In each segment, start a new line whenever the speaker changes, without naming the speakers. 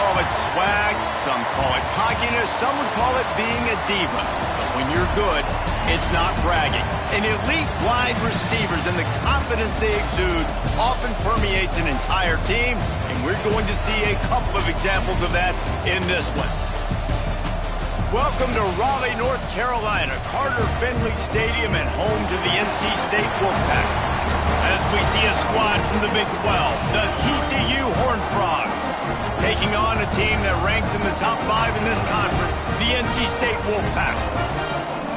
call it swag, some call it cockiness, some would call it being a diva. But when you're good, it's not bragging. And elite wide receivers and the confidence they exude often permeates an entire team, and we're going to see a couple of examples of that in this one. Welcome to Raleigh, North Carolina, Carter Finley Stadium, and home to the NC State Wolfpack. As we see a squad from the Big 12, the TCU Horned Frogs, taking on a team that ranks in the top 5 in this conference, the NC State Wolfpack.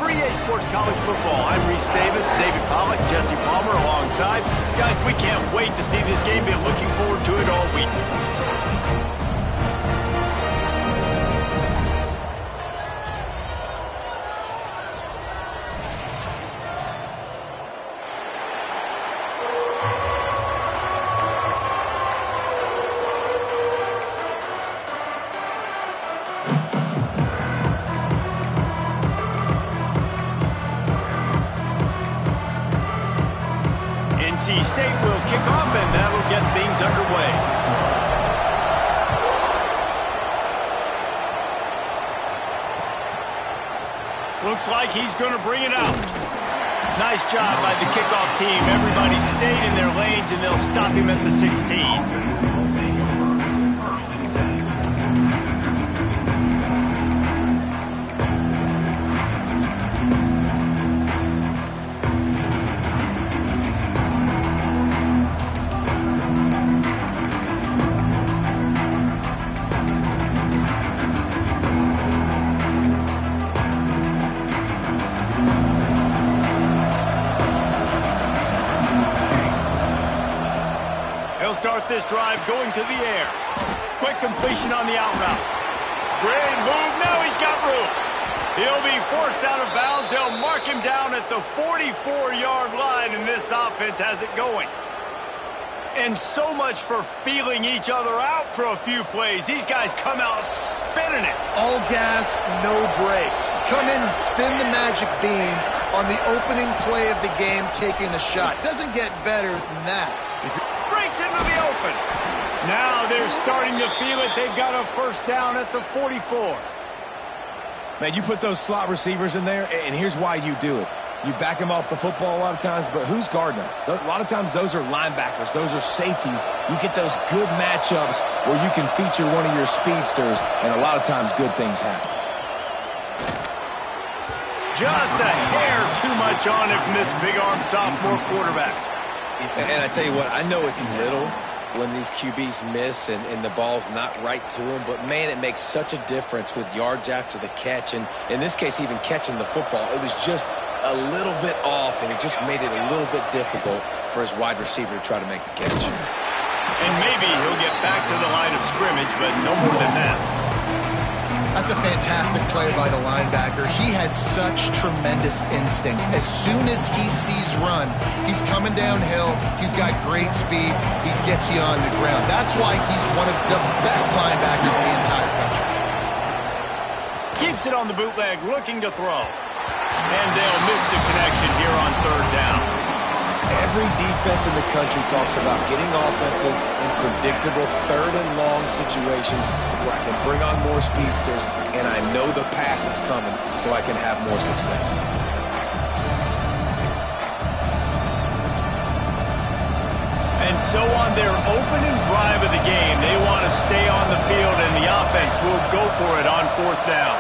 For EA Sports College Football, I'm Reese Davis, David Pollack, Jesse Palmer alongside. Guys, we can't wait to see this game. Been looking forward to it all week. NC State will kick off, and that'll get things underway. Looks like he's going to bring it out. Nice job by the kickoff team. Everybody stayed in their lanes, and they'll stop him at the 16. Start this drive going to the air. Quick completion on the out route. Great move. Now he's got room. He'll be forced out of bounds. They'll mark him down at the 44-yard line, and this offense has it going. And so much for feeling each other out for a few plays. These guys come out spinning it. All gas, no brakes. Come in and spin the magic bean on the opening play of the game, taking a shot. Doesn't get better than that. Breaks into the open. Now they're starting to feel it. They've got a first down at the 44.
Man, you put those slot receivers in there, and here's why you do it. You back them off the football a lot of times, but who's guarding them? A lot of times those are linebackers. Those are safeties. You get those good matchups where you can feature one of your speedsters, and a lot of times good things happen.
Just a hair too much on it from this big-arm sophomore quarterback.
And I tell you what, I know it's little when these QBs miss and the ball's not right to them, but man, it makes such a difference with yards after the catch, and in this case, even catching the football. It was just a little bit off, and it just made it a little bit difficult for his wide receiver to try to make the catch.
And maybe he'll get back to the line of scrimmage, but no more than that.
That's a fantastic play by the linebacker. He has such tremendous instincts. As soon as he sees run, he's coming downhill. He's got great speed. He gets you on the ground. That's why he's one of the best linebackers in the entire country.
Keeps it on the bootleg, looking to throw. And they'll miss the connection here on third down.
Every defense in the country talks about getting offenses in predictable third and long situations where I can bring on more speedsters and I know the pass is coming so I can have more success.
And so on their opening drive of the game, they want to stay on the field, and the offense will go for it on fourth down.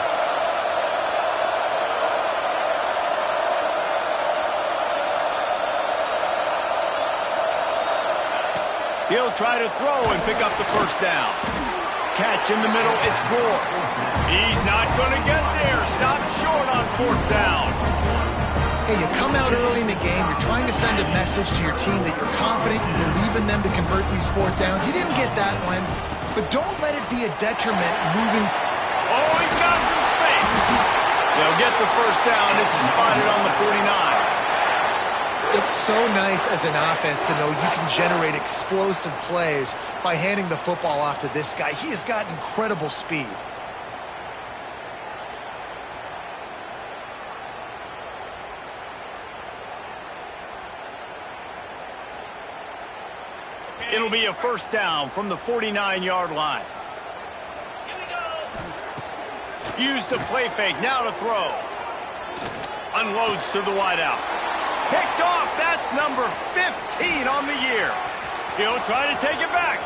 He'll try to throw and pick up the first down. Catch in the middle, it's Gore. He's not going to get there. Stop short on fourth down.
Hey, you come out early in the game, you're trying to send a message to your team that you're confident, you believe in them to convert these fourth downs. You didn't get that one, but don't let it be a detriment moving.
Oh, he's got some space. They'll get the first down. It's spotted on the 49.
It's so nice as an offense to know you can generate explosive plays by handing the football off to this guy. He has got incredible speed. It'll be a first down from the 49-yard line.
Use the play fake, now to throw. Unloads to the wideout. Picked off, that's number 15 on the year. He'll try to take it back.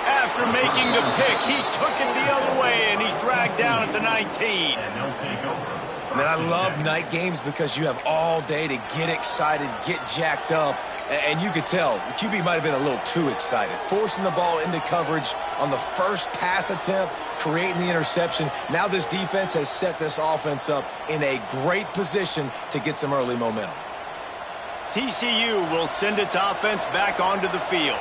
After making the pick, he took it the other way, and he's dragged down at the 19.
Man, I love night games because you have all day to get excited, get jacked up. And you could tell, the QB might have been a little too excited. Forcing the ball into coverage on the first pass attempt, creating the interception. Now this defense has set this offense up in a great position to get some early momentum.
TCU will send its offense back onto the field.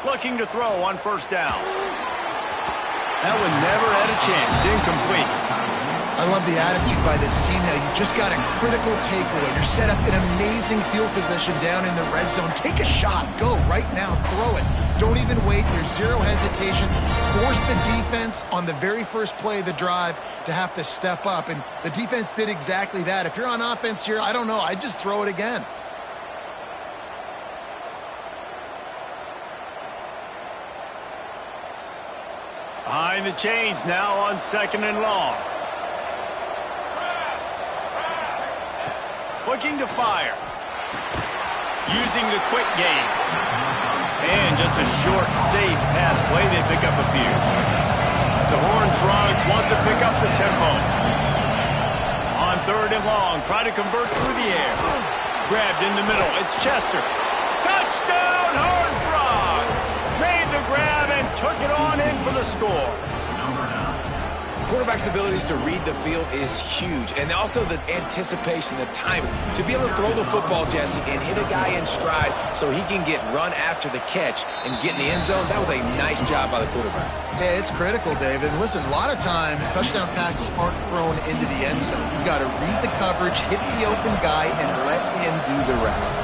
Looking to throw on first down. That one never had a chance. Incomplete.
I love the attitude by this team now. You just got a critical takeaway. You're set up in amazing field position down in the red zone. Take a shot. Go right now. Throw it. Don't even wait. There's zero hesitation. Force the defense on the very first play of the drive to have to step up. And the defense did exactly that. If you're on offense here, I don't know. I'd just throw it again.
Behind the chains now on 2nd and long. Looking to fire. Using the quick game. And just a short, safe pass play. They pick up a few. The Horned Frogs want to pick up the tempo. On 3rd and long. Try to convert through the air. Grabbed in the middle. It's Chester. Touchdown, Horned Frogs! Made the grab and took it on in for the score.
Quarterback's abilities to read the field is huge, and also the anticipation, the timing. To be able to throw the football, Jesse, and hit a guy in stride so he can get run after the catch and get in the end zone, that was a nice job by the quarterback.
Yeah, it's critical, David. And listen, a lot of times touchdown passes aren't thrown into the end zone. You've got to read the coverage, hit the open guy, and let him do the rest.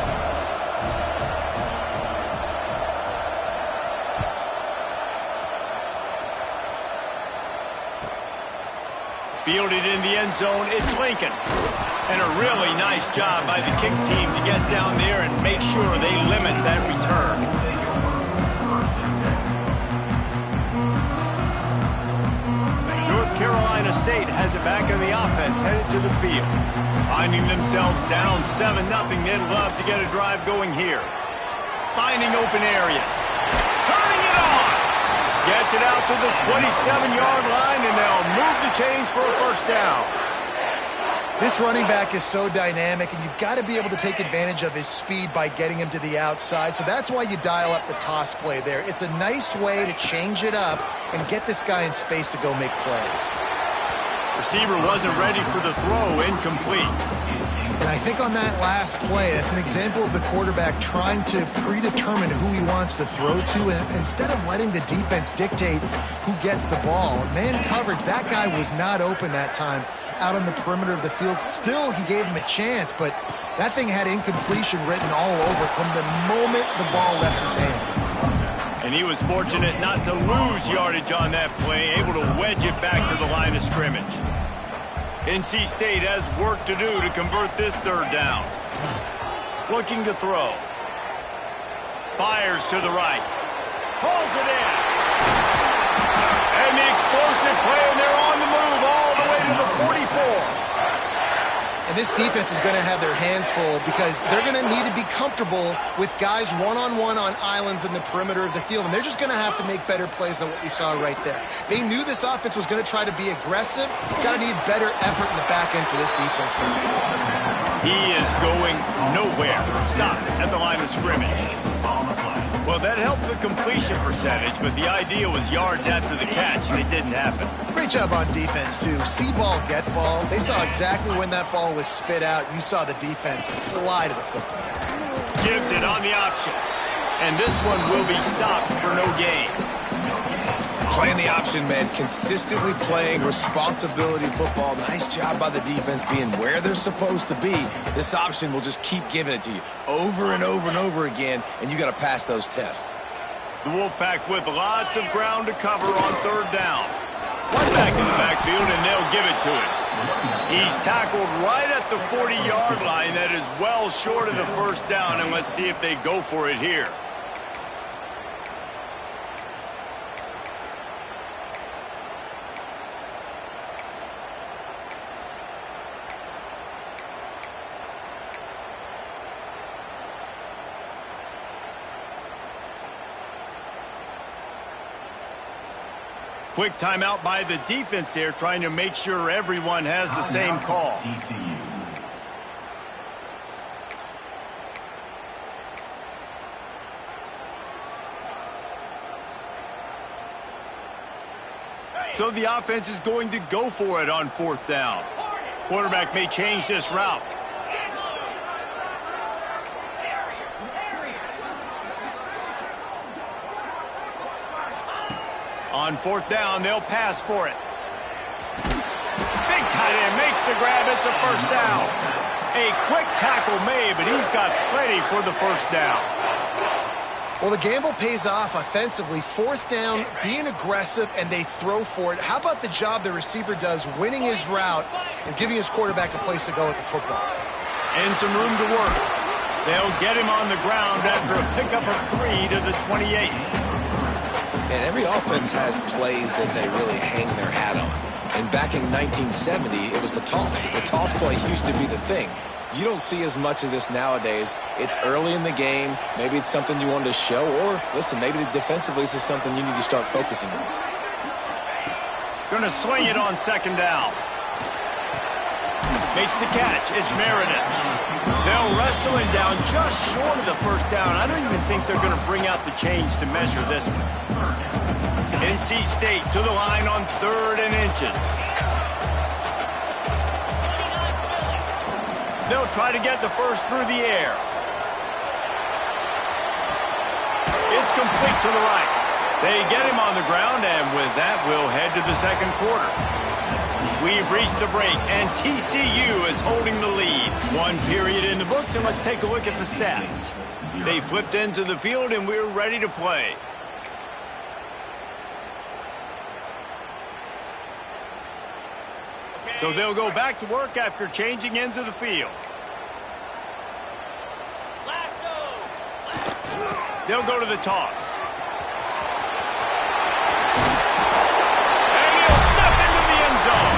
Fielded in the end zone, it's Lincoln. And a really nice job by the kick team to get down there and make sure they limit that return. North Carolina State has it back on the offense, headed to the field. Finding themselves down 7-0, they'd love to get a drive going here. Finding open areas. Turning it on! Gets it out to the 27-yard line, and they'll move the chains for a first down.
This running back is so dynamic, and you've got to be able to take advantage of his speed by getting him to the outside. So that's why you dial up the toss play there. It's a nice way to change it up and get this guy in space to go make plays.
Receiver wasn't ready for the throw, incomplete.
And I think on that last play, that's an example of the quarterback trying to predetermine who he wants to throw to, and instead of letting the defense dictate who gets the ball. Man coverage, that guy was not open that time out on the perimeter of the field. Still, he gave him a chance, but that thing had incompletion written all over from the moment the ball left his hand.
And he was fortunate not to lose yardage on that play, able to wedge it back to the line of scrimmage. NC State has work to do to convert this 3rd down. Looking to throw. Fires to the right. Pulls it in. And the explosive play, and they're on the move all the way to the 44.
And this defense is going to have their hands full because they're going to need to be comfortable with guys one-on-one on islands in the perimeter of the field. And they're just going to have to make better plays than what we saw right there. They knew this offense was going to try to be aggressive. Got to need better effort in the back end for this defense.
He is going nowhere. Stop at the line of scrimmage. Well, that helped the completion percentage, but the idea was yards after the catch, and it didn't happen.
Great job on defense, too. See ball, get ball. They saw exactly when that ball was spit out. You saw the defense fly to the football.
Gives it on the option. And this one will be stopped for no gain.
Playing the option, man. Consistently playing responsibility football. Nice job by the defense being where they're supposed to be. This option will just keep giving it to you over and over and over again, and you got to pass those tests.
The Wolfpack with lots of ground to cover on 3rd down. One back in the backfield, and they'll give it to him. He's tackled right at the 40-yard line. That is well short of the first down, and let's see if they go for it here. Quick timeout by the defense there, trying to make sure everyone has the same call. So the offense is going to go for it on 4th down. Quarterback may change this route. On 4th down, they'll pass for it. Big tight end makes the grab. It's a 1st down. A quick tackle made, but he's got plenty for the 1st down.
Well, the gamble pays off offensively. 4th down, being aggressive, and they throw for it. How about the job the receiver does winning his route and giving his quarterback a place to go with the football?
And some room to work. They'll get him on the ground after a pickup of 3 to the 28.
And every offense has plays that they really hang their hat on. And back in 1970, it was the toss. The toss play used to be the thing. You don't see as much of this nowadays. It's early in the game. Maybe it's something you wanted to show. Or, listen, maybe defensively this is something you need to start focusing on.
Going to swing it on 2nd down. Makes the catch. It's Meredith. They'll wrestle him down just short of the 1st down. I don't even think they're going to bring out the chains to measure this one. NC State to the line on 3rd and inches. They'll try to get the 1st through the air. It's complete to the right. They get him on the ground, and with that, we'll head to the 2nd quarter. We've reached the break, and TCU is holding the lead. 1 period in the books, and let's take a look at the stats. They flipped into the field, and we're ready to play. So they'll go back to work after changing into the field. They'll go to the toss. And he'll step into the end zone.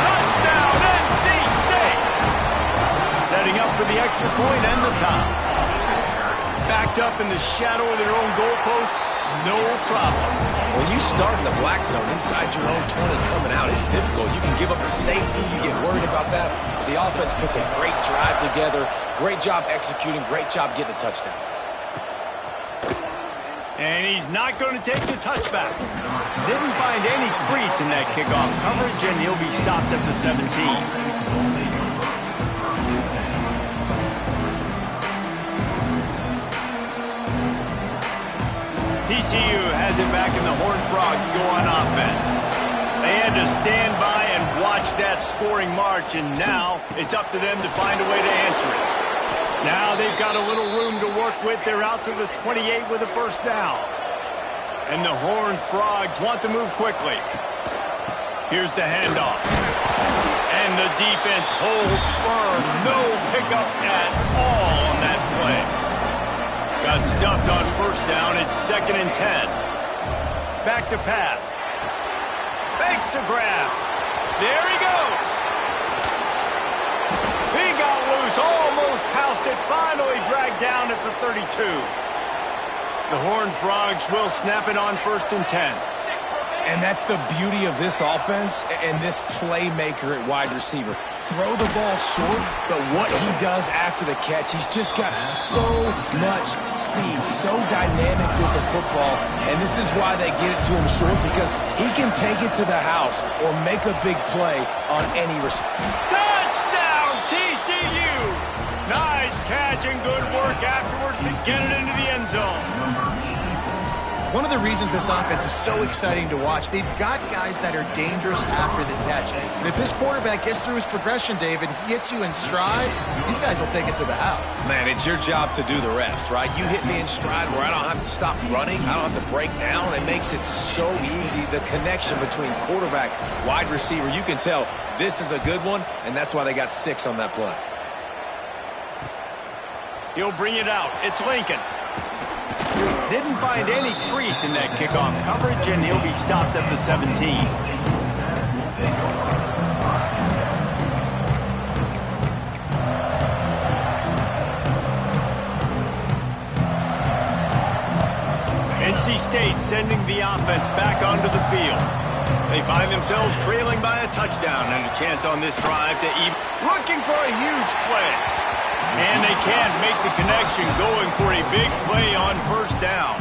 Touchdown, NC State! Setting up for the extra point and the tie. Backed up in the shadow of their own goalpost, no problem.
When you start in the black zone inside your own 20 coming out, it's difficult. You can give up a safety. You get worried about that. The offense puts a great drive together. Great job executing. Great job getting a touchdown.
And he's not going to take the touchback. Didn't find any crease in that kickoff coverage, and he'll be stopped at the 17. TCU has it back, and the Horned Frogs go on offense. They had to stand by and watch that scoring march, and now it's up to them to find a way to answer it. Now they've got a little room to work with. They're out to the 28 with a 1st down. And the Horned Frogs want to move quickly. Here's the handoff. And the defense holds firm. No pickup at all on that play. Got stuffed on 1st down. It's 2nd and 10. Back to pass. Fakes to grab. There he goes. He got loose. Almost housed it. Finally dragged down at the 32. The Horned Frogs will snap it on 1st and 10.
And that's the beauty of this offense and this playmaker at wide receiver. Throw the ball short, but what he does after the catch, he's just got so much speed, so dynamic with the football, and this is why they get it to him short, because he can take it to the house or make a big play on any receiver.
Touchdown, TCU! Nice catch and good work afterwards to get it into the end zone.
One of the reasons this offense is so exciting to watch, they've got guys that are dangerous after the catch. And if this quarterback gets through his progression, David, he hits you in stride, these guys will take it to the house.
Man, it's your job to do the rest, right? You hit me in stride where I don't have to stop running. I don't have to break down. It makes it so easy. The connection between quarterback, wide receiver, you can tell this is a good one, and that's why they got 6 on that play.
He'll bring it out. It's Lincoln. Didn't find any crease in that kickoff coverage, and he'll be stopped at the 17. NC State sending the offense back onto the field. They find themselves trailing by a touchdown and a chance on this drive to looking for a huge play. And they can't make the connection, going for a big play on first down.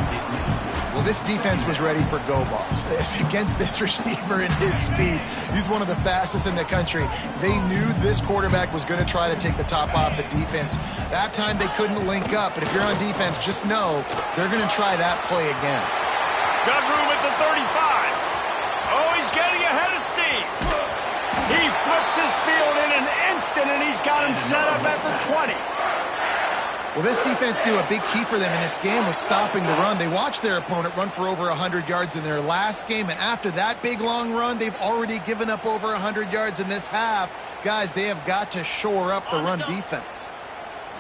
Well, this defense was ready for go balls against this receiver and his speed. He's one of the fastest in the country. They knew this quarterback was going to try to take the top off the defense. That time they couldn't link up, but if you're on defense, just know they're going to try that play again.
Got room at the 35. Oh, he's getting ahead of steam. He flips his field in an instant, and he's got him set up at the 20.
Well, this defense knew a big key for them in this game was stopping the run. They watched their opponent run for over 100 yards in their last game, and after that big, long run, they've already given up over 100 yards in this half. Guys, they have got to shore up the run defense.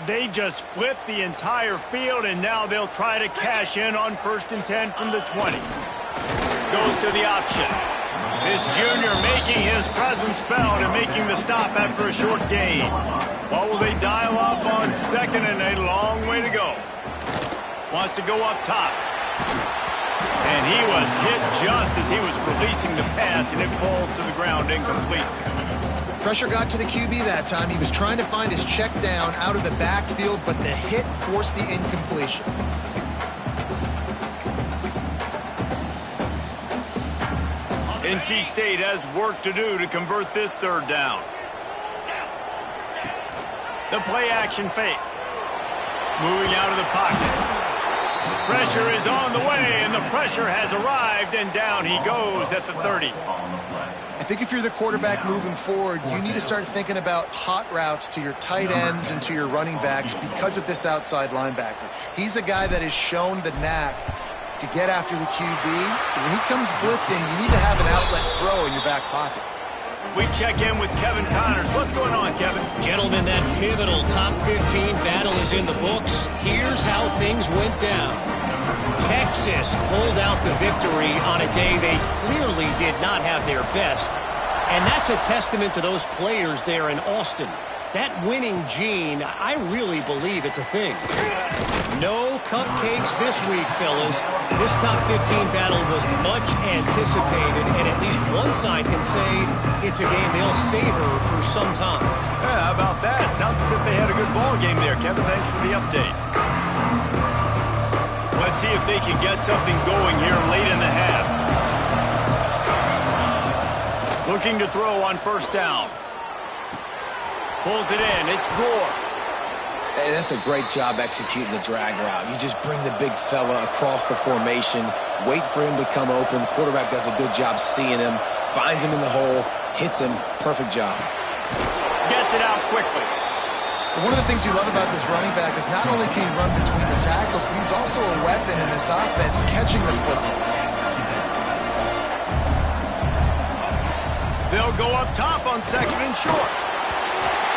They just flipped the entire field, and now they'll try to cash in on 1st and 10 from the 20. Goes to the option. This junior making his presence felt and making the stop after a short gain. What will they dial up on 2nd and a long way to go? Wants to go up top. And he was hit just as he was releasing the pass, and it falls to the ground incomplete.
Pressure got to the QB that time. He was trying to find his check down out of the backfield, but the hit forced the incompletion.
NC State has work to do to convert this 3rd down. The play-action fake. Moving out of the pocket. Pressure is on the way, and the pressure has arrived, and down he goes at the 30.
I think if you're the quarterback moving forward, you need to start thinking about hot routes to your tight ends and to your running backs because of this outside linebacker. He's a guy that has shown the knack to get after the QB. When he comes blitzing, you need to have an outlet throw in your back pocket.
We check in with Kevin Connors. What's going on, Kevin?
Gentlemen, that pivotal top 15 battle is in the books. Here's how things went down. Texas pulled out the victory on a day they clearly did not have their best. And that's a testament to those players there in Austin. That winning gene, I really believe it's a thing. No cupcakes this week, fellas. This top 15 battle was much anticipated, and at least one side can say it's a game they'll savor for some time.
Yeah, how about that? Sounds as if they had a good ball game there. Kevin, thanks for the update. Let's see if they can get something going here late in the half. Looking to throw on 1st down. Pulls it in. It's Gore.
Hey, that's a great job executing the drag route. You just bring the big fella across the formation, wait for him to come open. Quarterback does a good job seeing him, finds him in the hole, hits him. Perfect job.
Gets it out quickly.
One of the things you love about this running back is not only can he run between the tackles, but he's also a weapon in this offense, catching the football.
They'll go up top on 2nd and short.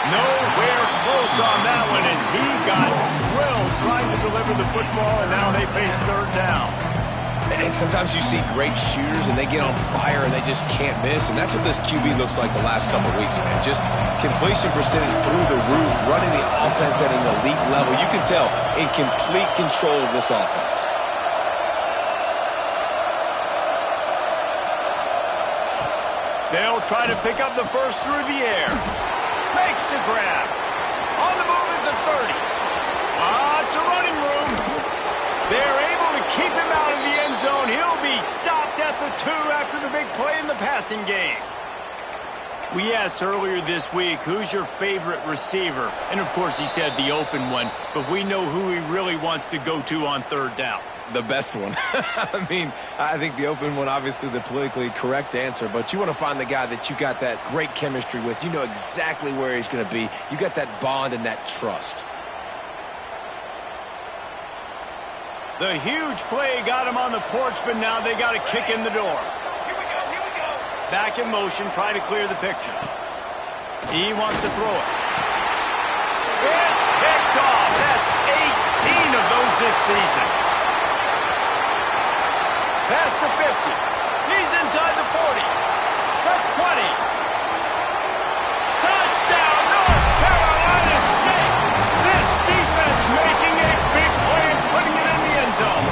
Nowhere close on that one as he got drilled trying to deliver the football, and now they face 3rd down.
And sometimes you see great shooters, and they get on fire, and they just can't miss. And that's what this QB looks like the last couple of weeks, man. Just completion percentage through the roof, running the offense at an elite level. You can tell in complete control of this offense.
They'll try to pick up the first through the air. Makes the grab. On the move at the 30. Lots of running room. They're able to keep him out of the end zone. He'll be stopped at the 2 after the big play in the passing game. We asked earlier this week, who's your favorite receiver? And, of course, he said the open one, but we know who he really wants to go to on 3rd down.
The best one. I mean, I think the open one, obviously the politically correct answer, but you want to find the guy that you got that great chemistry with. You know exactly where he's going to be. You got that bond and that trust.
The huge play got him on the porch, but now they got a kick in the door.
Here we go.
Back in motion, trying to clear the picture. He wants to throw it. It's picked off. That's 18 of those this season. Past the 50. He's inside the 40. The 20. Touchdown, North Carolina State. This defense making a big play and putting it in the end zone.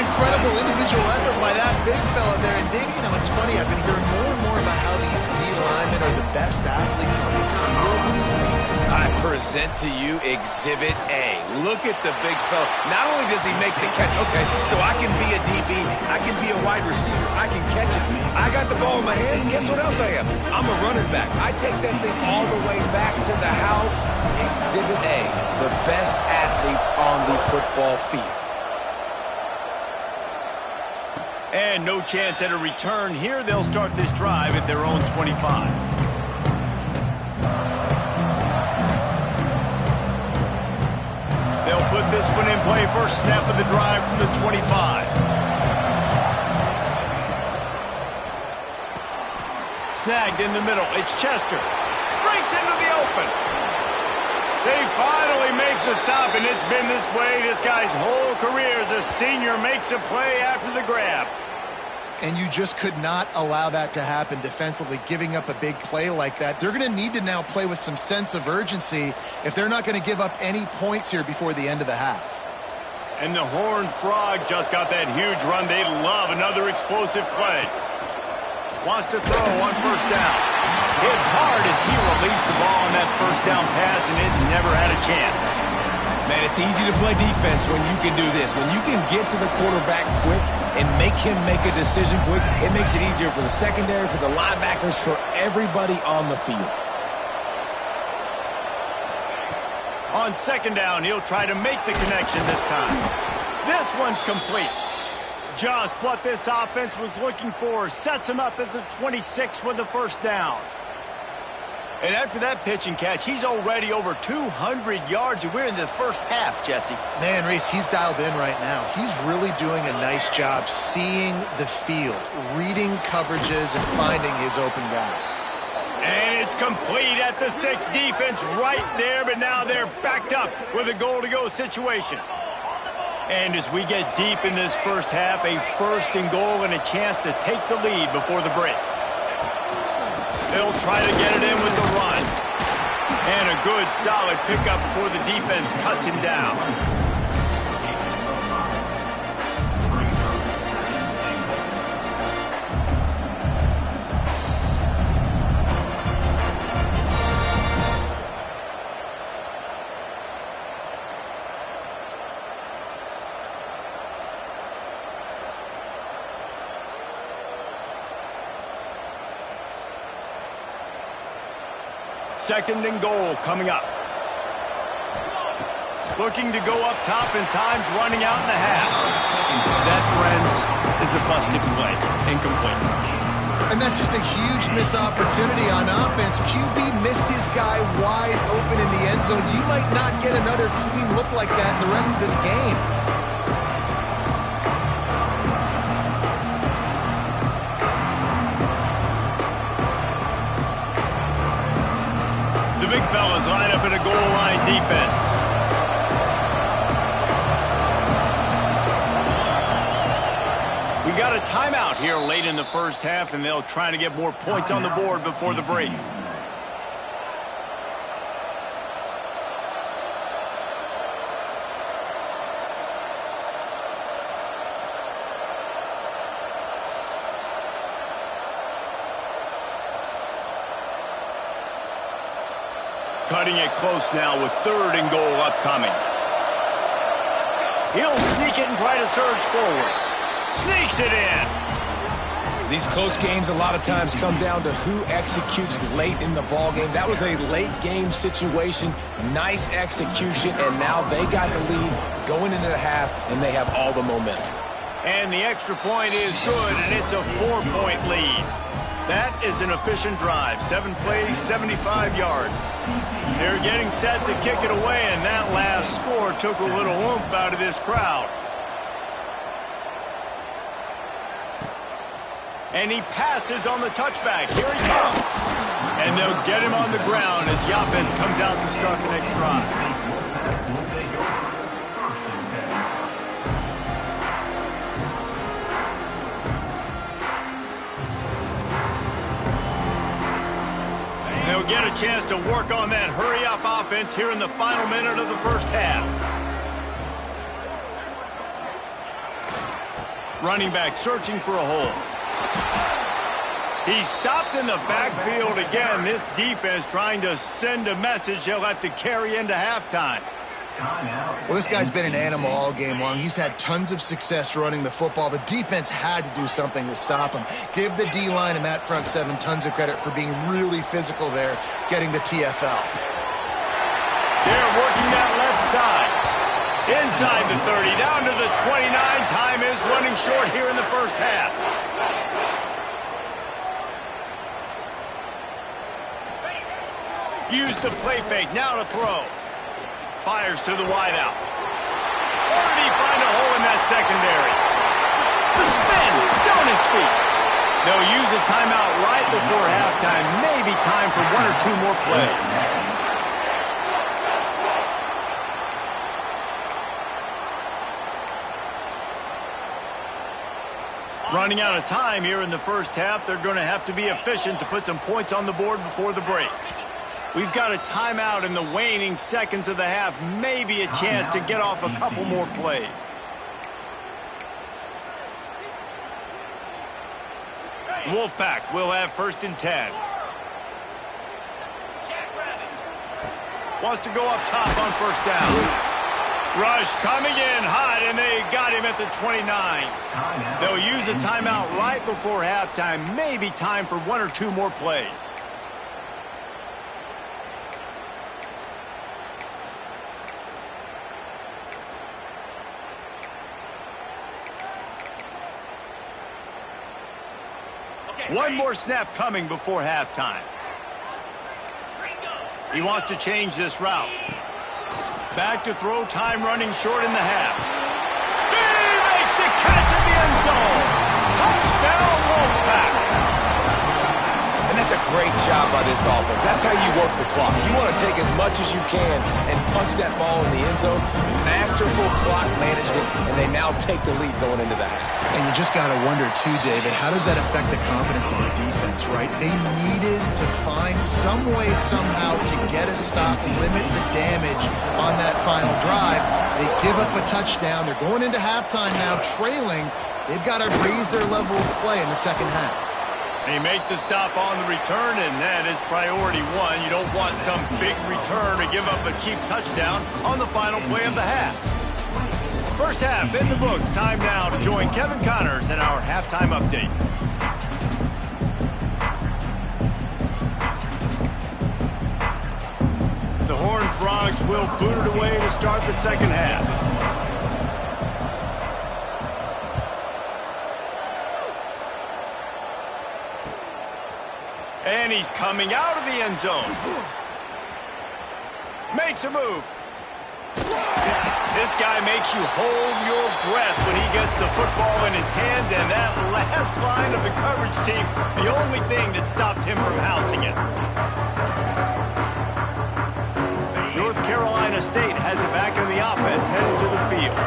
incredible individual effort by that big fella there. And Dave, you know, it's funny. I've been hearing more and more about how these D linemen are the best athletes on the field. What do you think?
I present to you Exhibit A. Look at the big fella. Not only does he make the catch, okay, so I can be a DB, I can be a wide receiver, I can catch it. I got the ball in my hands. Guess what else I am? I'm a running back. I take that thing all the way back to the house. Exhibit A, the best athletes on the football field.
And no chance at a return here. They'll start this drive at their own 25. They'll put this one in play. First snap of the drive from the 25. Snagged in the middle. It's Chester. Breaks into the open. They finally make the stop, and it's been this way this guy's whole career as a senior makes a play after the grab.
And you just could not allow that to happen defensively, giving up a big play like that. They're going to need to now play with some sense of urgency if they're not going to give up any points here before the end of the half.
And the Horned Frog just got that huge run. They love another explosive play. Wants to throw on first down. Hit hard as he released the ball on that first down pass, and it never had a chance.
Man, it's easy to play defense when you can do this. When you can get to the quarterback quick and make him make a decision quick, it makes it easier for the secondary, for the linebackers, for everybody on the field.
On second down, he'll try to make the connection this time. This one's complete. Just what this offense was looking for. Sets him up at the 26 with the first down. And after that pitch and catch, he's already over 200 yards, and we're in the first half, Jesse.
Man, Reese, he's dialed in right now. He's really doing a nice job seeing the field, reading coverages, and finding his open guy.
And it's complete at the 6. Defense right there, but now they're backed up with a goal-to-go situation. And as we get deep in this first half, a first and goal and a chance to take the lead before the break. They'll try to get it in with the run. And a good, solid pickup before the defense cuts him down. Second and goal coming up. Looking to go up top, and time's running out in the half. That, friends, is a busted play. Incomplete.
And that's just a huge missed opportunity on offense. QB missed his guy wide open in the end zone. You might not get another clean look like that in the rest of this game.
The big fellas line up in a goal line defense. We got a timeout here late in the first half, and they'll try to get more points on the board before the break. Cutting it close now with third and goal upcoming. He'll sneak it and try to surge forward. Sneaks it in.
These close games a lot of times come down to who executes late in the ball game. That was a late game situation. Nice execution, and now they got the lead going into the half, and they have all the momentum.
And the extra point is good, and it's a 4-point lead. That is an efficient drive. 7 plays, 75 yards. They're getting set to kick it away, and that last score took a little oomph out of this crowd. And he passes on the touchback. Here he comes. And they'll get him on the ground as the offense comes out to start the next drive. They'll get a chance to work on that hurry-up offense here in the final minute of the first half. Running back searching for a hole. He's stopped in the backfield again. This defense trying to send a message he'll have to carry into halftime.
Well, this guy's been an animal all game long. He's had tons of success running the football. The defense had to do something to stop him. Give the D-line and that front seven tons of credit for being really physical there, getting the TFL.
They're working that left side. Inside the 30, down to the 29. Time is running short here in the first half. Use the play fake, now to throw. Fires to the wideout. Or did he find a hole in that secondary? The spin, still on his feet. They'll use a timeout right before halftime. Maybe time for one or two more plays. Running out of time here in the first half. They're going to have to be efficient to put some points on the board before the break. We've got a timeout in the waning seconds of the half. Maybe a chance to get off a couple more plays. Wolfpack will have 1st and 10. Wants to go up top on 1st down. Rush coming in hot, and they got him at the 29. They'll use a timeout right before halftime. Maybe time for one or two more plays. One more snap coming before halftime. He wants to change this route. Back to throw, time running short in the half. He makes a catch in the end zone. Touchdown, Wolfpack.
And that's a great job by this offense. That's how you work the clock. You want to take as much as you can and punch that ball in the end zone. Masterful clock management, and they now take the lead going into the half.
And you just got to wonder, too, David, how does that affect the confidence of the defense, right? They needed to find some way, somehow, to get a stop and limit the damage on that final drive. They give up a touchdown. They're going into halftime now, trailing. They've got to raise their level of play in the second half.
They make the stop on the return, and that is priority one. You don't want some big return to give up a cheap touchdown on the final play of the half. First half in the books. Time now to join Kevin Connors in our halftime update. The Horned Frogs will boot it away to start the second half. And he's coming out of the end zone. Makes a move. This guy makes you hold your breath when he gets the football in his hands, and that last line of the coverage team, the only thing that stopped him from housing it. North Carolina State has it back in the offense, headed to the field.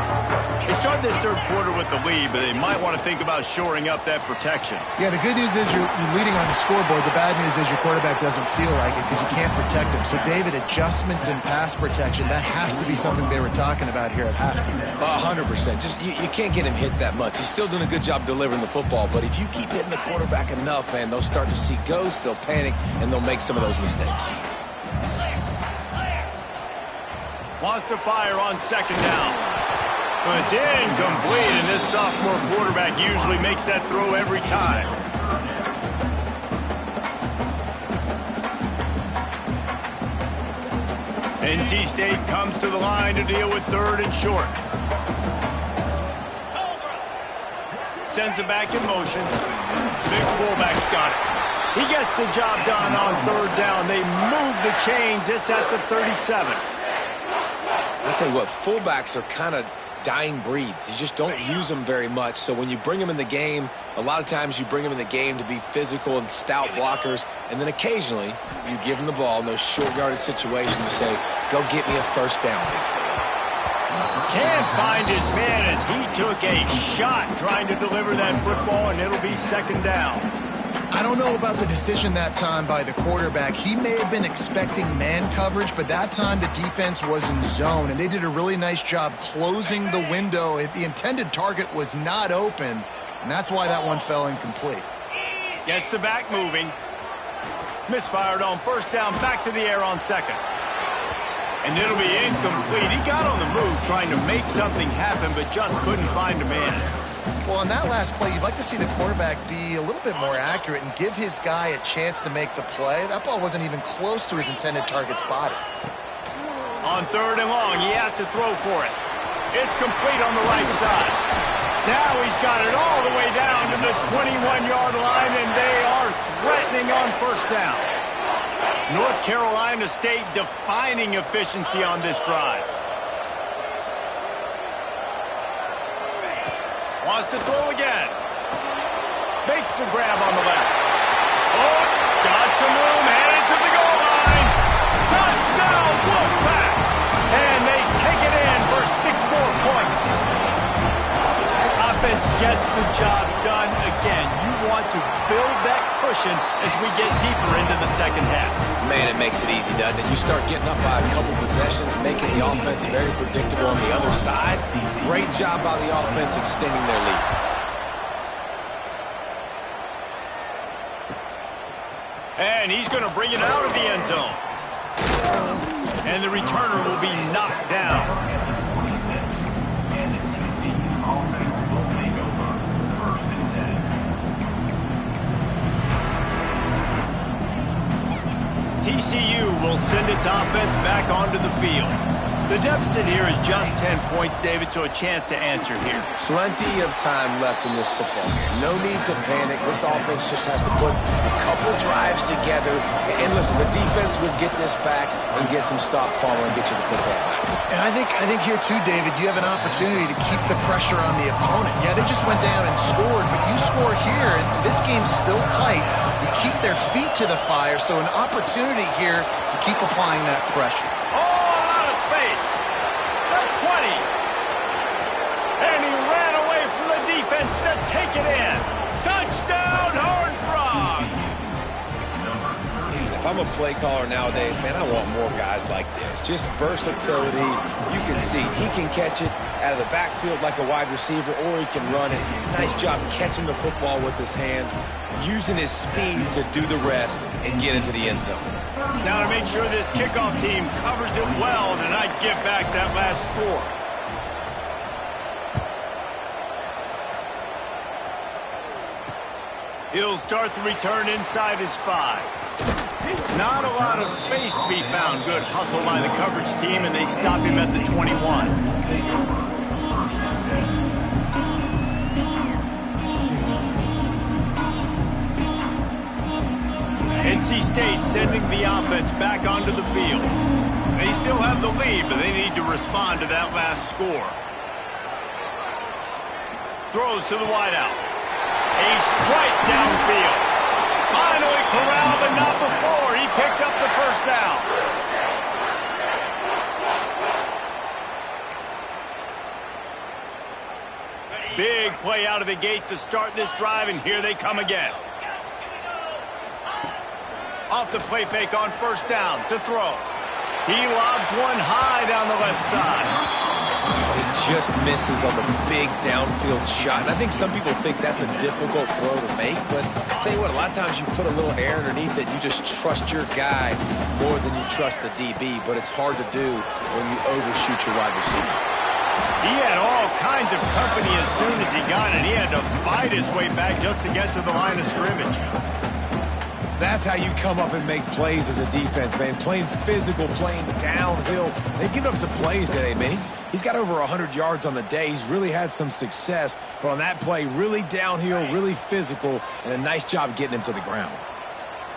They start this third quarter with the lead, but they might want to think about shoring up that protection.
Yeah, the good news is you're leading on the scoreboard. The bad news is your quarterback doesn't feel like it because you can't protect him. So, David, adjustments in pass protection, that has to be something they were talking about here at halftime.
100%. Just you can't get him hit that much. He's still doing a good job delivering the football, but if you keep hitting the quarterback enough, man, they'll start to see ghosts, they'll panic, and they'll make some of those mistakes.
Wants to fire on 2nd down. But it's incomplete, and this sophomore quarterback usually makes that throw every time. NC State comes to the line to deal with 3rd and short. Sends it back in motion. Big fullback's got it. He gets the job done on 3rd down. They move the chains. It's at the 37.
I'll tell you what, fullbacks are kind of dying breeds. You just don't use them very much. So when you bring them in the game, a lot of times you bring them in the game to be physical and stout blockers, and then occasionally you give them the ball in those short yardage situations to say, go get me a 1st down, big fella.
Can't find his man as he took a shot trying to deliver that football, and it'll be 2nd down.
I don't know about the decision that time by the quarterback. He may have been expecting man coverage, but that time the defense was in zone, and they did a really nice job closing the window. The intended target was not open, and that's why that one fell incomplete.
Gets the back moving. Misfired on first down, back to the air on second. And it'll be incomplete. He got on the move trying to make something happen, but just couldn't find a man.
Well, on that last play, you'd like to see the quarterback be a little bit more accurate and give his guy a chance to make the play. That ball wasn't even close to his intended target's body.
On third and long, he has to throw for it. It's complete on the right side. Now he's got it all the way down to the 21-yard line, and they are threatening on first down. North Carolina State defining efficiency on this drive. Wants to throw again. Makes the grab on the left. Oh, got some room, headed to the goal line. Touchdown, Wolfpack! And they take it in for 6 more points. Offense gets the job done again. You want to build that cushion as we get deeper into the second half.
Man, it makes it easy, doesn't it? You start getting up by a couple possessions, making the offense very predictable on the other side. Great job by the offense extending their lead.
And he's going to bring it out of the end zone. And the returner will be knocked down. TCU will send its offense back onto the field. The deficit here is just 10 points, David, so a chance to answer here.
Plenty of time left in this football game. No need to panic. This offense just has to put a couple drives together. And listen, the defense will get this back and get some stops following and get you the football back.
And I think here too, David, you have an opportunity to keep the pressure on the opponent. Yeah, they just went down and scored, but you score here, and this game's still tight. You keep their feet to the fire, so an opportunity here to keep applying that pressure.
Oh, a lot of space. The 20. And he ran away from the defense to take it in. Touchdown, Horned Frogs.
If I'm a play caller nowadays, man, I want more guys like this. Just versatility. You can see he can catch it out of the backfield like a wide receiver, or he can run it. Nice job catching the football with his hands, using his speed to do the rest and get into the end zone.
Now to make sure this kickoff team covers it well to not give back that last score. He'll start the return inside his 5. Not a lot of space to be found. Good hustle by the coverage team, and they stop him at the 21. NC State sending the offense back onto the field. They still have the lead, but they need to respond to that last score. Throws to the wideout. A strike downfield. Finally corralled, but not before. He picks up the first down. Big play out of the gate to start this drive, and here they come again. Off the play fake on first down to throw. He lobs one high down the left side.
He just misses on the big downfield shot. And I think some people think that's a difficult throw to make, but I'll tell you what, a lot of times you put a little air underneath it, you just trust your guy more than you trust the DB, but it's hard to do when you overshoot your wide receiver.
He had all kinds of company as soon as he got it. He had to fight his way back just to get to the line of scrimmage.
That's how you come up and make plays as a defense, man. Playing physical, playing downhill. They've given up some plays today, man. He's got over 100 yards on the day. He's really had some success. But on that play, really downhill, really physical, and a nice job getting him to the ground.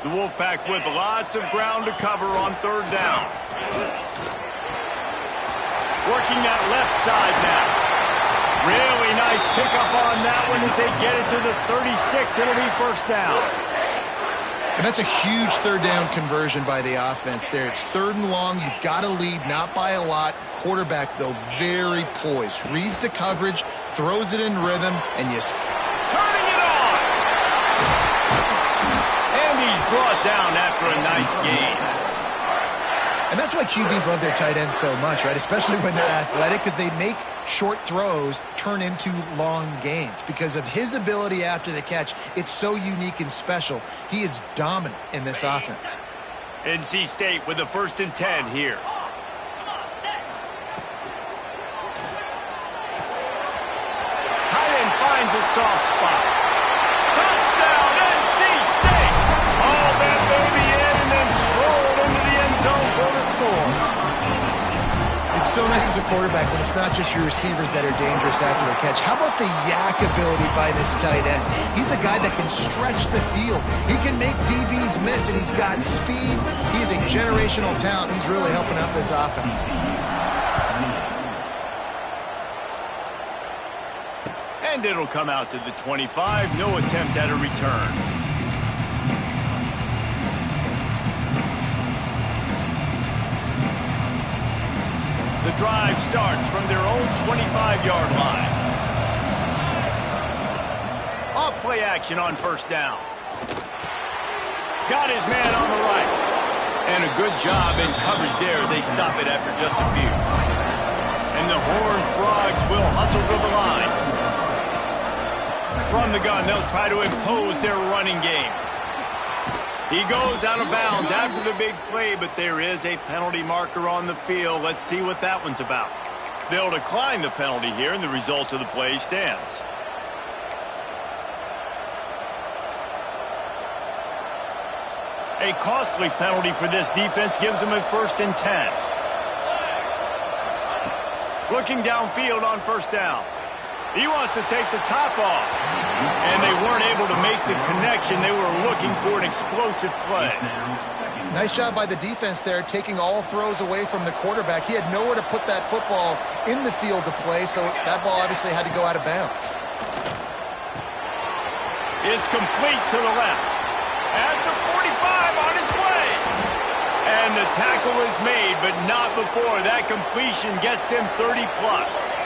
The Wolfpack with lots of ground to cover on third down. Working that left side now. Really nice pickup on that one as they get it to the 36. It'll be first down.
And that's a huge third down conversion by the offense there. It's third and long. You've got to lead, not by a lot. Quarterback, though, very poised. Reads the coverage, throws it in rhythm, and you...
Turning it on! down after a nice gain.
And that's why QBs love their tight ends so much, right? Especially when they're athletic, because they make short throws turn into long gains. Because of his ability after the catch, it's so unique and special. He is dominant in this offense.
NC State with a 1st and 10 here. Tight end finds a soft spot. Touchdown, NC State! All that baby in and then strolled into the end zone for the score.
It's so nice as a quarterback when it's not just your receivers that are dangerous after the catch. How about the yak ability by this tight end? He's a guy that can stretch the field. He can make DBs miss, and he's got speed. He's a generational talent. He's really helping out this offense.
And it'll come out to the 25. No attempt at a return. The drive starts from their own 25-yard line. Off play action on 1st down. Got his man on the right. And a good job in coverage there as they stop it after just a few. And the Horned Frogs will hustle to the line. From the gun, they'll try to impose their running game. He goes out of bounds after the big play, but there is a penalty marker on the field. Let's see what that one's about. They'll decline the penalty here, and the result of the play stands. A costly penalty for this defense gives them a 1st and 10. Looking downfield on 1st down. He wants to take the top off. And they weren't able to make the connection. They were looking for an explosive play.
Nice job by the defense there, taking all throws away from the quarterback. He had nowhere to put that football in the field to play, so that ball obviously had to go out of bounds.
It's complete to the left. At the 45 on its way. And the tackle is made, but not before that completion gets them 30-plus.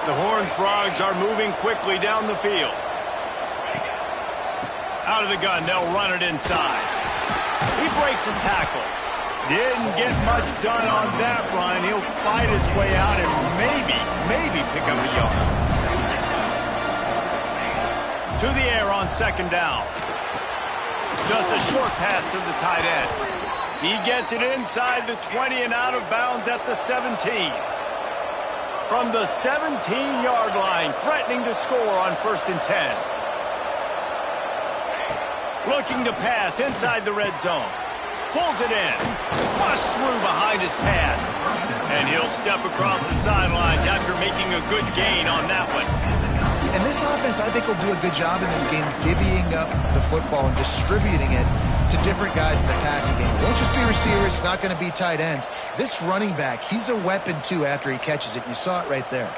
The Horned Frogs are moving quickly down the field. Out of the gun, they'll run it inside. He breaks a tackle. Didn't get much done on that run. He'll fight his way out and maybe pick up a yard. To the air on 2nd down. Just a short pass to the tight end. He gets it inside the 20 and out of bounds at the 17. From the 17-yard line, threatening to score on 1st and 10. Looking to pass inside the red zone. Pulls it in. Bust through behind his pad. And he'll step across the sidelines after making a good gain on that one.
And this offense, I think, will do a good job in this game divvying up the football and distributing it to different guys in the passing game. It won't just be receivers. It's not going to be tight ends. This running back, he's a weapon, too, after he catches it. You saw it right there.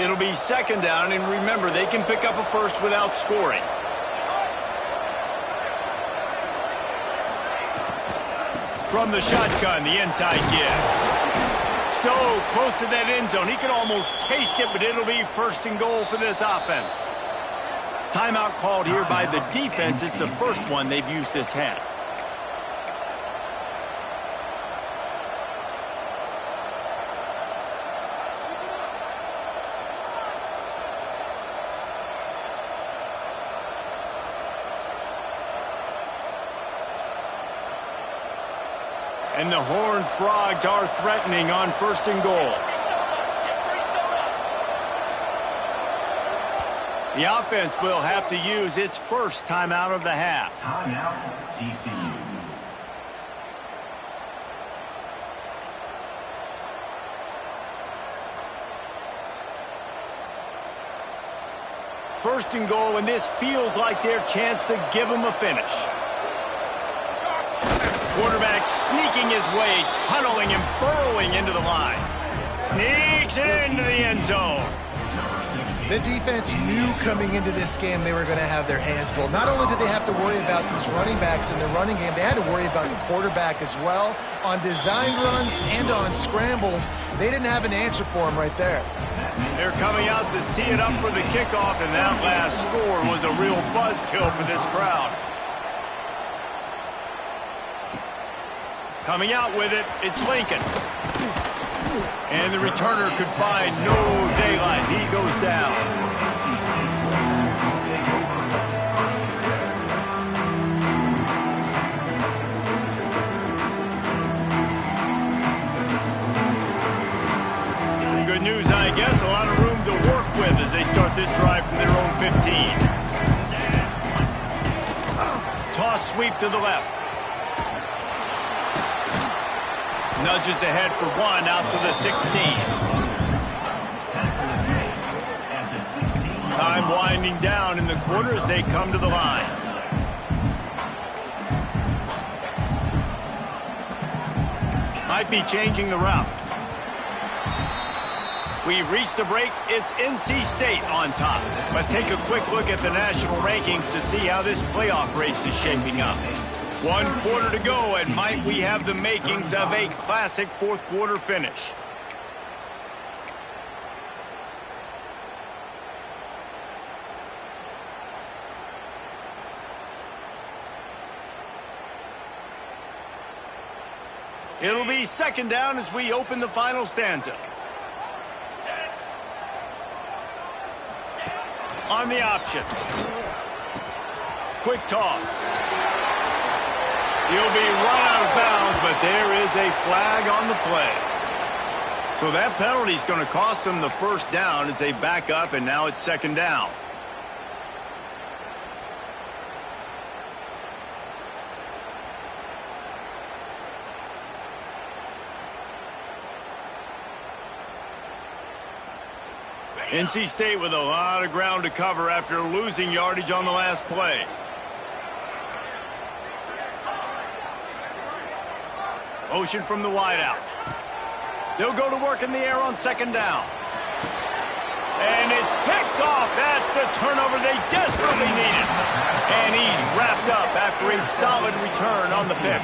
It'll be 2nd down, and remember, they can pick up a 1st without scoring. From the shotgun, the inside give. So close to that end zone, he can almost taste it, but it'll be 1st and goal for this offense. Timeout called here by the defense. It's the first one they've used this half. And the Horned Frogs are threatening on 1st and goal. The offense will have to use its first timeout of the half.
Timeout, TCU.
First and goal, and this feels like their chance to give them a finish. Quarterback sneaking his way, tunneling and burrowing into the line. Sneaks it into the end zone.
The defense knew coming into this game they were going to have their hands full. Not only did they have to worry about these running backs in the running game, they had to worry about the quarterback as well. On designed runs and on scrambles, they didn't have an answer for him right there.
They're coming out to tee it up for the kickoff, and that last score was a real buzzkill for this crowd. Coming out with it, it's Lincoln. And the returner could find no daylight. He goes down. Good news, I guess. A lot of room to work with as they start this drive from their own 15. Toss sweep to the left. Nudges ahead for one out to the 16. Time winding down in the quarter as they come to the line. Might be changing the route. We've reached the break. It's NC State on top. Let's take a quick look at the national rankings to see how this playoff race is shaping up. 1 quarter to go, and might we have the makings of a classic fourth quarter finish. It'll be second down as we open the final stanza. On the option. Quick toss. He'll be run out of bounds, but there is a flag on the play. So that penalty is going to cost them the first down as they back up, and now it's second down. NC State with a lot of ground to cover after losing yardage on the last play. Motion from the wideout. They'll go to work in the air on second down. And it's picked off. That's the turnover they desperately needed. And he's wrapped up after a solid return on the pick.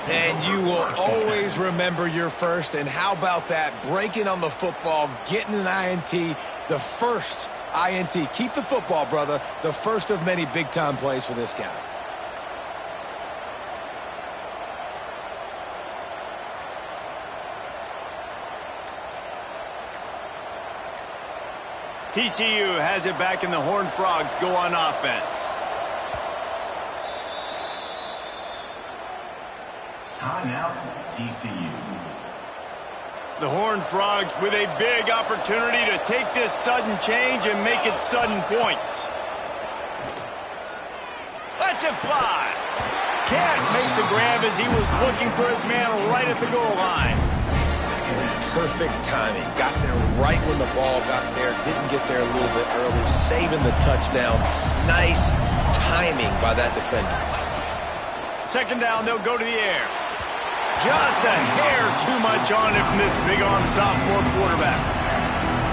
And you will always remember your first. And how about that? Breaking on the football, getting an INT, the first INT. Keep the football, brother. The first of many big-time plays for this guy.
TCU has it back, and the Horned Frogs go on offense.
Timeout, TCU.
The Horned Frogs with a big opportunity to take this sudden change and make it sudden points. Lets it fly. Can't make the grab as he was looking for his man right at the goal line.
Perfect timing. Got there right when the ball got there. Didn't get there a little bit early. Saving the touchdown. Nice timing by that defender.
Second down, they'll go to the air. Just a hair too much on it from this big-arm sophomore quarterback.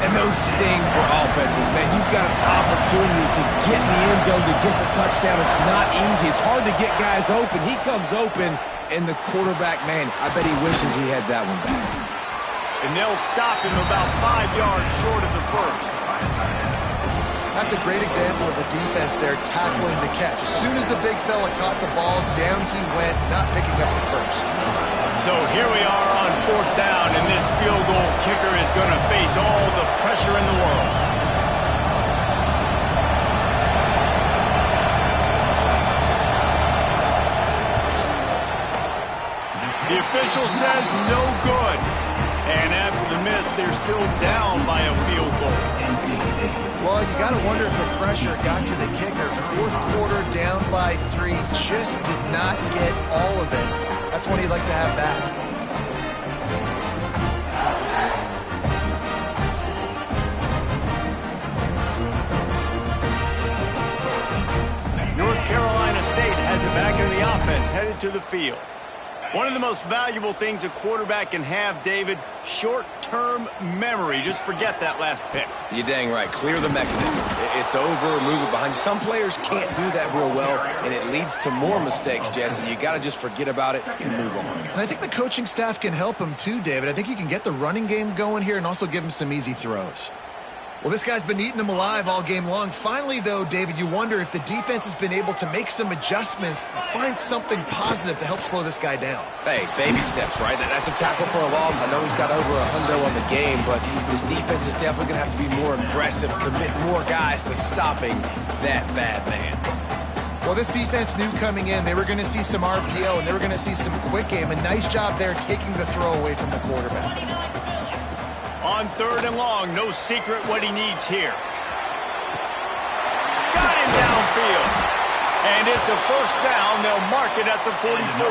And those sting for offenses, man. You've got an opportunity to get in the end zone to get the touchdown. It's not easy. It's hard to get guys open. He comes open, and the quarterback, man, I bet he wishes he had that one back.
And they'll stop him about 5 yards short of the first.
That's a great example of the defense there tackling the catch. As soon as the big fella caught the ball, down he went, not picking up the first.
So here we are on fourth down, and this field goal kicker is going to face all the pressure in the world. The official says no good. And after the miss, they're still down by a field goal.
Well, you got to wonder if the pressure got to the kicker. Fourth quarter down by 3, just did not get all of it. That's one you'd like to have back.
North Carolina State has it back in the offense, headed to the field. One of the most valuable things a quarterback can have, David, short-term memory. Just forget that last pick.
You're dang right. Clear the mechanism. It's over, move it behind you. Some players can't do that real well, and it leads to more mistakes, Jesse. You got to just forget about it and move on.
And I think the coaching staff can help him too, David. I think you can get the running game going here and also give him some easy throws. Well, this guy's been eating them alive all game long. Finally, though, David, you wonder if the defense has been able to make some adjustments, find something positive to help slow this guy down.
Hey, baby steps, right? That's a tackle for a loss. I know he's got over $100 on the game, but his defense is definitely going to have to be more aggressive, commit more guys to stopping that bad man.
Well, this defense knew coming in they were going to see some RPO and they were going to see some quick game. A nice job there taking the throw away from the quarterback.
On 3rd and long, no secret what he needs here. Got him downfield. And it's a first down. They'll mark it at the 44.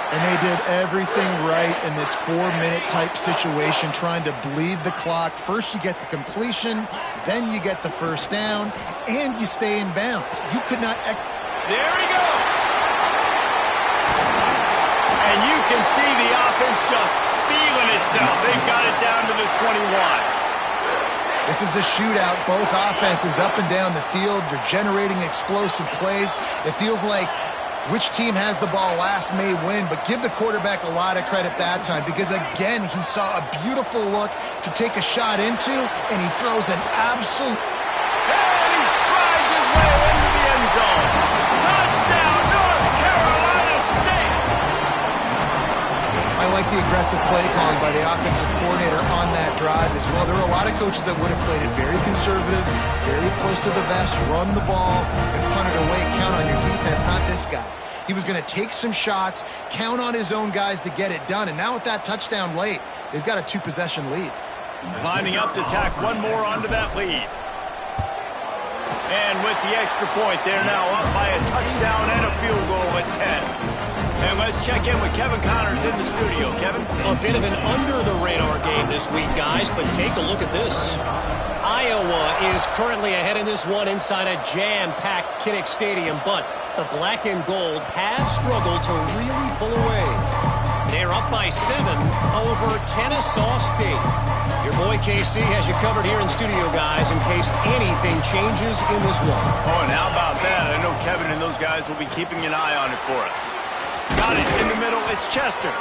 And they did everything right in this 4-minute type situation, trying to bleed the clock. First you get the completion, then you get the first down, and you stay in bounds. You could not...
There he goes. And you can see the offense just feeling itself. They've got it down to the 21.
This is a shootout. Both offenses up and down the field. They're generating explosive plays. It feels like which team has the ball last may win, but give the quarterback a lot of credit that time because, again, he saw a beautiful look to take a shot into, and he throws an absolute...
And he strides his way into the end zone. Touchdown, North Carolina State.
I like the aggressive play calling by the offensive coordinator on that drive as well. There were a lot of coaches that would have played it very conservative, very close to the vest, run the ball, and punt it away, count on your defense, not this guy. He was going to take some shots, count on his own guys to get it done, and now with that touchdown late, they've got a 2-possession lead.
Lining up to tack one more onto that lead. And with the extra point, they're now up by a touchdown and a field goal at 10. And let's check in with Kevin Connors in the studio. Kevin?
A bit of an under-the-radar game this week, guys, but take a look at this. Iowa is currently ahead in this one inside a jam-packed Kinnick Stadium, but the black and gold have struggled to really pull away. They're up by 7 over Kennesaw State. Your boy KC has you covered here in studio, guys, in case anything changes in this one.
Oh, and how about that? I know Kevin and those guys will be keeping an eye on it for us. Got it in the middle. It's Chester.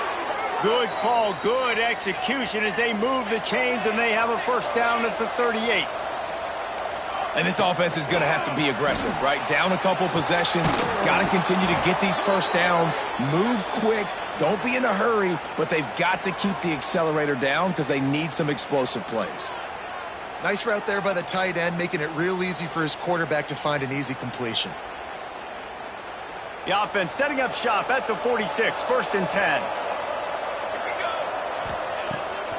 Good call, good execution as they move the chains, and they have a first down at the 38.
And this offense is going to have to be aggressive, right? Down a couple possessions, got to continue to get these first downs, move quick, don't be in a hurry, but they've got to keep the accelerator down because they need some explosive plays.
Nice route there by the tight end, making it real easy for his quarterback to find an easy completion.
The offense setting up shop at the 46, 1st and 10.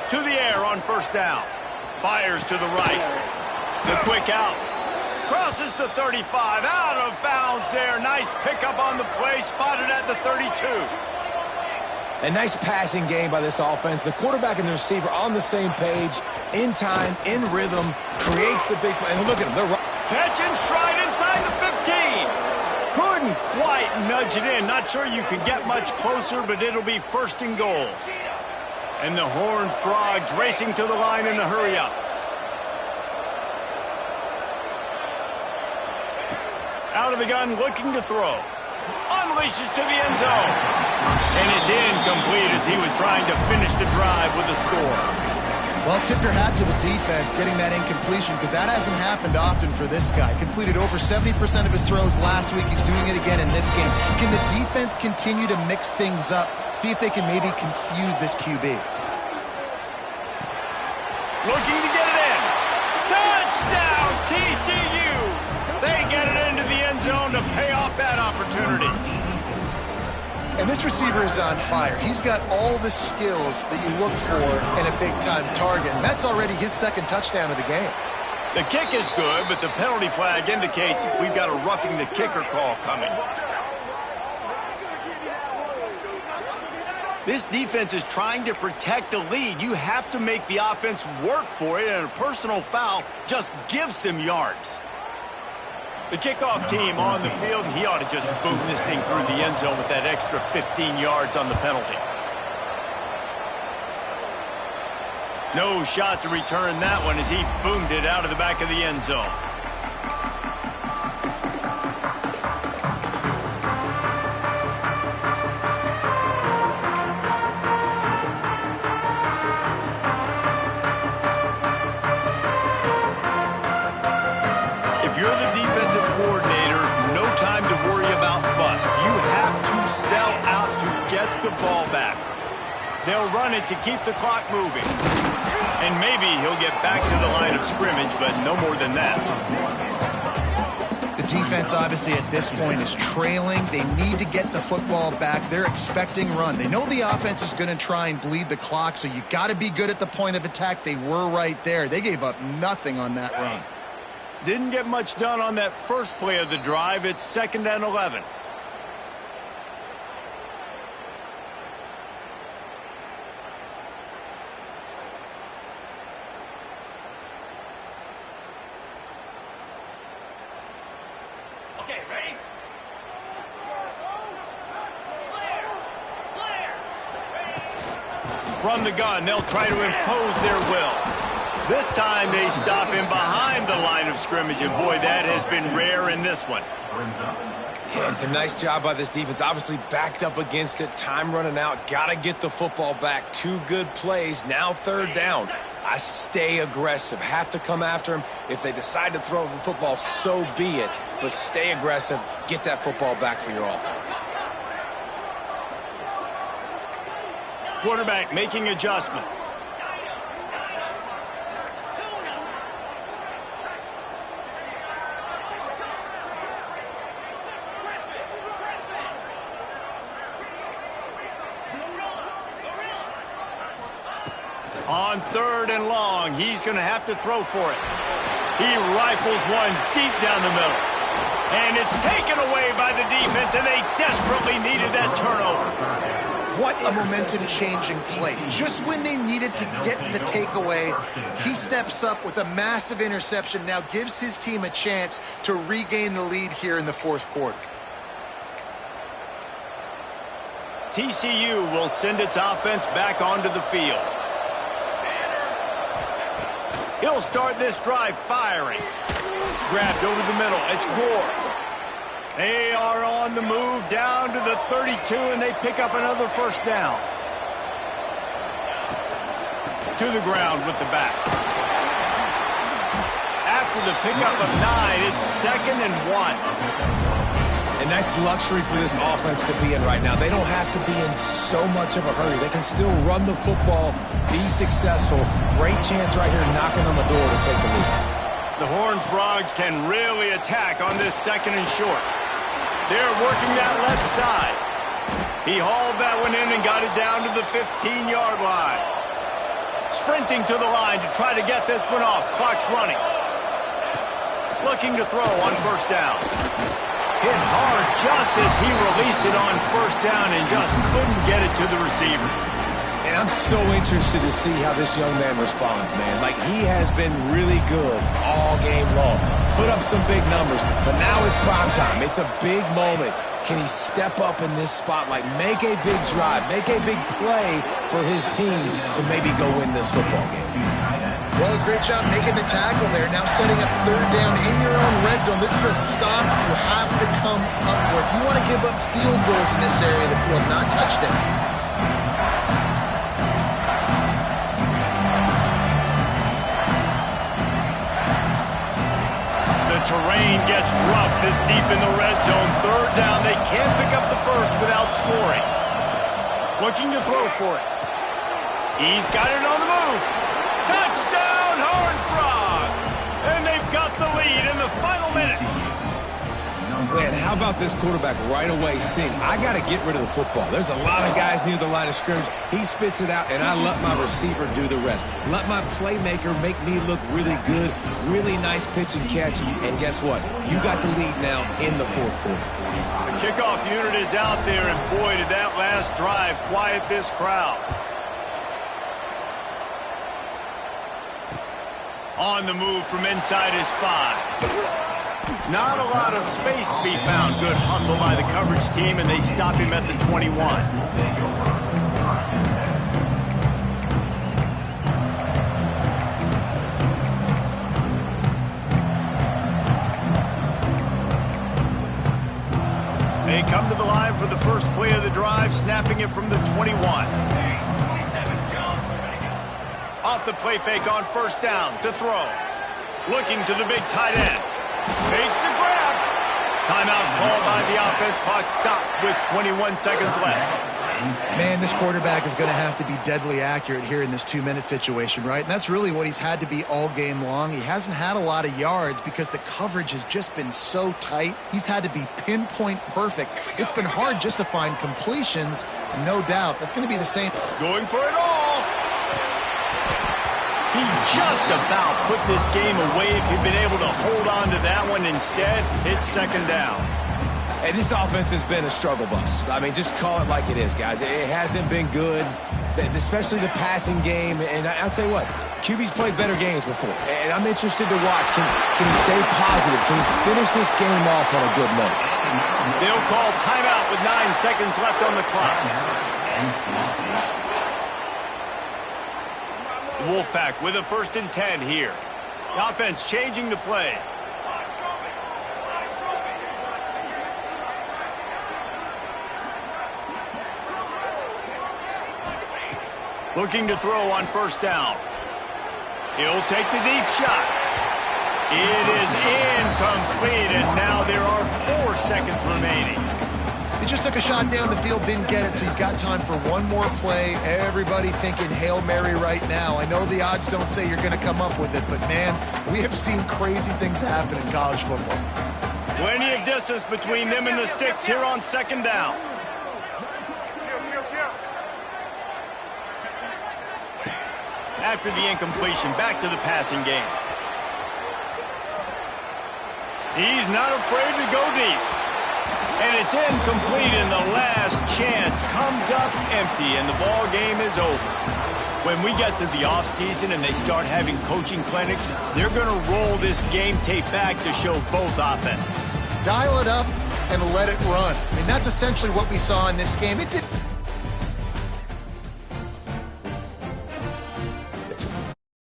To the air on first down. Fires to the right. The quick out. Crosses the 35. Out of bounds there. Nice pickup on the play. Spotted at the 32.
A nice passing game by this offense. The quarterback and the receiver on the same page, in time, in rhythm, creates the big play. And look at them. They're
catch and stride inside the 15. Couldn't quite nudge it in. Not sure you could get much closer, but it'll be 1st and goal. And the Horned Frogs racing to the line in a hurry up. Out of the gun, looking to throw. Unleashes to the end zone. And it's incomplete as he was trying to finish the drive with a score.
Well, tip your hat to the defense getting that incompletion because that hasn't happened often for this guy. Completed over 70% of his throws last week. He's doing it again in this game. Can the defense continue to mix things up? See if they can maybe confuse this QB.
Looking to get it in. Touchdown, TCU. They get it into the end zone to pay off that opportunity.
And this receiver is on fire. He's got all the skills that you look for in a big-time target. And that's already his 2nd touchdown of the game.
The kick is good, but the penalty flag indicates we've got a roughing the kicker call coming. This defense is trying to protect the lead. You have to make the offense work for it, and a personal foul just gives them yards. The kickoff team on the field, and he ought to just boom this thing through the end zone with that extra 15 yards on the penalty. No shot to return that one as he boomed it out of the back of the end zone. If you're the defensive coordinator, no time to worry about bust. You have to sell out to get the ball back. They'll run it to keep the clock moving. And maybe he'll get back to the line of scrimmage, but no more than that.
The defense, obviously, at this point is trailing. They need to get the football back. They're expecting run. They know the offense is going to try and bleed the clock, so you got to be good at the point of attack. They were right there. They gave up nothing on that run.
Didn't get much done on that first play of the drive. It's 2nd and 11.
Okay, ready?
From the gun, they'll try to impose their will. This time they stop him behind the line of scrimmage, and boy, that has been rare in this one.
Yeah, it's a nice job by this defense. Obviously backed up against it. Time running out. Got to get the football back. 2 good plays. Now 3rd down. I stay aggressive. Have to come after him. If they decide to throw the football, so be it. But stay aggressive. Get that football back for your offense.
Quarterback making adjustments. On 3rd and long, he's going to have to throw for it. He rifles one deep down the middle. And it's taken away by the defense, and they desperately needed that turnover.
What a momentum-changing play. Just when they needed to get the takeaway, he steps up with a massive interception, now gives his team a chance to regain the lead here in the 4th quarter.
TCU will send its offense back onto the field. He'll start this drive firing. Grabbed over the middle. It's Gore. They are on the move down to the 32, and they pick up another 1st down. To the ground with the back. After the pickup of 9, it's 2nd and 1.
And that's luxury for this offense to be in right now. They don't have to be in so much of a hurry. They can still run the football, be successful. Great chance right here knocking on the door to take the lead.
The Horned Frogs can really attack on this 2nd and short. They're working that left side. He hauled that one in and got it down to the 15-yard line. Sprinting to the line to try to get this one off. Clock's running. Looking to throw on 1st down. Hit hard just as he released it on 1st down and just couldn't get it to the receiver.
And I'm so interested to see how this young man responds, man. Like, he has been really good all game long. Put up some big numbers, but now it's prime time. It's a big moment. Can he step up in this spotlight, make a big drive, make a big play for his team to maybe go win this football game?
Well, great job making the tackle there. Now setting up 3rd down in your own red zone. This is a stop you have to come up with. You want to give up field goals in this area of the field, not touchdowns.
The terrain gets rough this deep in the red zone. 3rd down. They can't pick up the 1st without scoring. Looking to throw for it. He's got it on the move. Touchdown, Horned Frogs! And they've got the lead in the final minute.
Man, how about this quarterback right away seeing, I got to get rid of the football. There's a lot of guys near the line of scrimmage. He spits it out, and I let my receiver do the rest. Let my playmaker make me look really good. Really nice pitch and catch. And guess what? You got the lead now in the 4th quarter.
The kickoff unit is out there, and boy, did that last drive quiet this crowd. On the move from inside his 5. Not a lot of space to be found. Good hustle by the coverage team, and they stop him at the 21. They come to the line for the first play of the drive, snapping it from the 21. Off the play fake on first down to throw. Looking to the big tight end. Fakes the grab. Timeout called by the offense. Clock stopped with 21 seconds left.
Man, this quarterback is going to have to be deadly accurate here in this 2-minute situation, right? And that's really what he's had to be all game long. He hasn't had a lot of yards because the coverage has just been so tight. He's had to be pinpoint perfect. It's been hard just to find completions, no doubt. That's going to be the same.
Going for it all. He just about put this game away if he'd been able to hold on to that one. Instead, it's second down.
And this offense has been a struggle bus. I mean, just call it like it is, guys. It hasn't been good, especially the passing game. And I'll tell you what, QB's played better games before. And I'm interested to watch. Can he stay positive? Can he finish this game off on a good note?
They'll call timeout with 9 seconds left on the clock. Wolfpack with a 1st and 10 here. The offense changing the play. Looking to throw on first down. He'll take the deep shot. It is incomplete, and now there are 4 seconds remaining.
He just took a shot down the field, didn't get it, so you've got time for one more play. Everybody thinking Hail Mary right now. I know the odds don't say you're going to come up with it, but, man, we have seen crazy things happen in college football.
Plenty of distance between them and the sticks here on second down. After the incompletion, back to the passing game. He's not afraid to go deep. And it's incomplete, and the last chance comes up empty, and the ball game is over. When we get to the offseason and they start having coaching clinics, they're going to roll this game tape back to show both offenses.
Dial it up and let it run. I mean, that's essentially what we saw in this game. It did